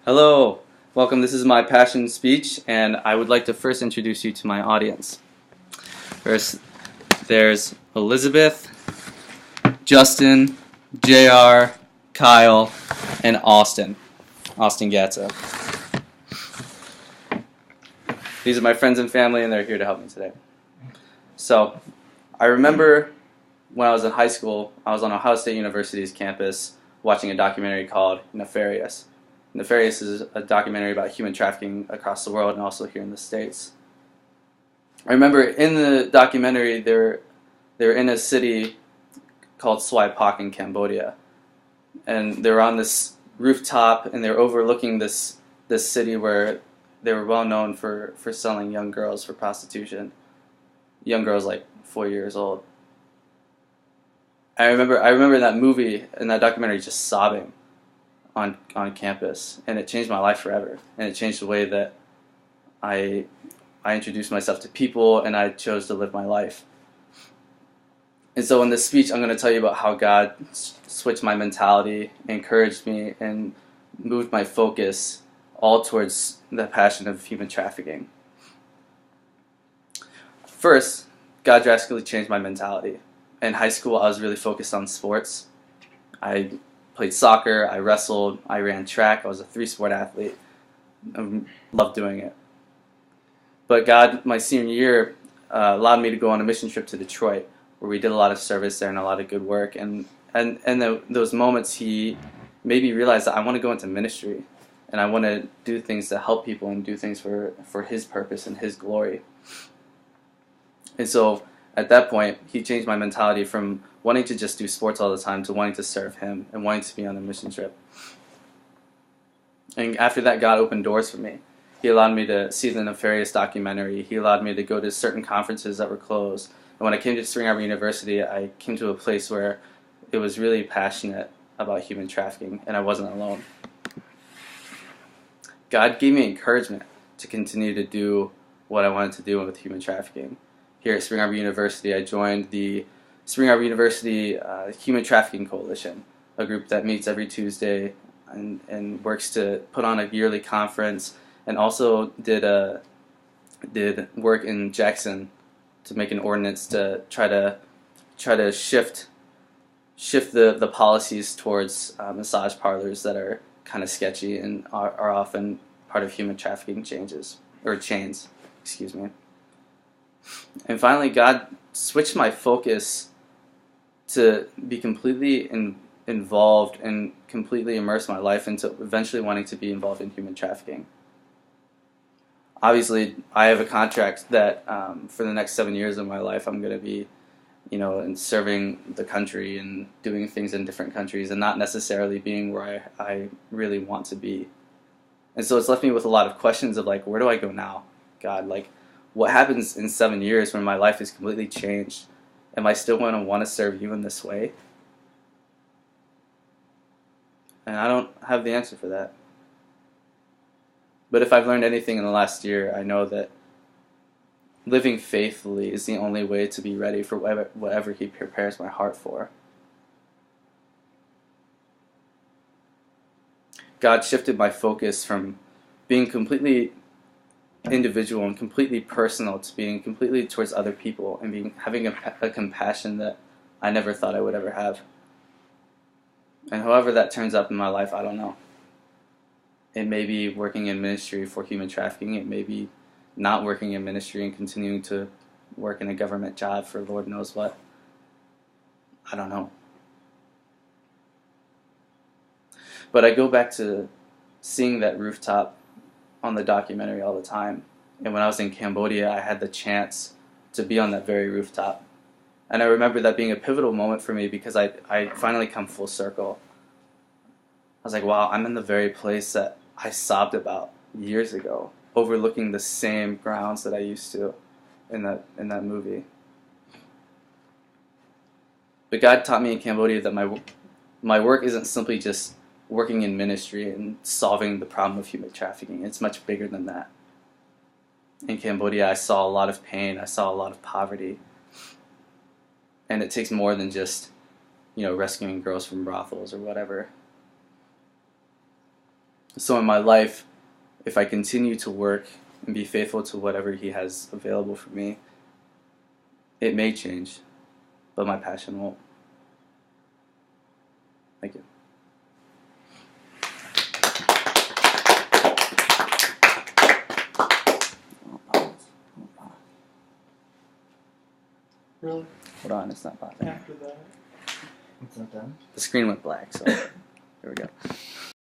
Hello, welcome. This is my passion speech, and I would like to first introduce you to my audience. First, there's Elizabeth, Justin, JR, Kyle, and Austin Gatza. These are my friends and family, and they're here to help me today. So, I remember when I was in high school, I was on Ohio State University's campus watching a documentary called Nefarious. Nefarious is a documentary about human trafficking across the world and also here in the States. I remember in the documentary they were in a city called Svay Pak in Cambodia, and they were on this rooftop and they were overlooking this city where they were well known for selling young girls for prostitution, young girls like 4 years old. I remember in that movie, in that documentary, just sobbing on campus, and it changed my life forever, and it changed the way that I introduced myself to people, and I chose to live my life. And so in this speech, I'm going to tell you about how God switched my mentality, encouraged me, and moved my focus all towards the passion of human trafficking. First, God drastically changed my mentality. In high school, I was really focused on sports. I played soccer, I wrestled, I ran track, I was a 3-sport athlete. I loved doing it. But God, my senior year, allowed me to go on a mission trip to Detroit, where we did a lot of service there and a lot of good work. And those moments, He made me realize that I want to go into ministry, and I want to do things to help people and do things for His purpose and His glory. And so at that point, He changed my mentality from wanting to just do sports all the time to wanting to serve Him and wanting to be on a mission trip. And after that, God opened doors for me. He allowed me to see the Nefarious documentary. He allowed me to go to certain conferences that were closed. And when I came to Spring Arbor University, I came to a place where it was really passionate about human trafficking, and I wasn't alone. God gave me encouragement to continue to do what I wanted to do with human trafficking. Here at Spring Arbor University, I joined the Spring Arbor University Human Trafficking Coalition, a group that meets every Tuesday and works to put on a yearly conference, and also did work in Jackson to make an ordinance to try to shift the policies towards massage parlors that are kind of sketchy and are often part of human trafficking chains. Excuse me. And finally, God switched my focus to be completely involved and completely immerse my life into eventually wanting to be involved in human trafficking. Obviously, I have a contract that for the next 7 years of my life, I'm going to be, and serving the country and doing things in different countries and not necessarily being where I really want to be. And so it's left me with a lot of questions of like, where do I go now? God, like, what happens in 7 years when my life is completely changed? Am I still going to want to serve you in this way? And I don't have the answer for that. But if I've learned anything in the last year, I know that living faithfully is the only way to be ready for whatever He prepares my heart for. God shifted my focus from being completely individual and completely personal to being completely towards other people and having a compassion that I never thought I would ever have. And however that turns up in my life, I don't know. It may be working in ministry for human trafficking. It may be not working in ministry and continuing to work in a government job for Lord knows what. I don't know. But I go back to seeing that rooftop on the documentary all the time. And when I was in Cambodia, I had the chance to be on that very rooftop. And I remember that being a pivotal moment for me because I finally come full circle. I was like, wow, I'm in the very place that I sobbed about years ago, overlooking the same grounds that I used to in that movie. But God taught me in Cambodia that my work isn't simply just working in ministry and solving the problem of human trafficking. It's much bigger than that. In Cambodia, I saw a lot of pain. I saw a lot of poverty. And it takes more than just, rescuing girls from brothels or whatever. So in my life, if I continue to work and be faithful to whatever He has available for me, it may change, but my passion won't. Thank you. Really? Hold on, it's not popping. After that? It's not done. The screen went black, so here we go.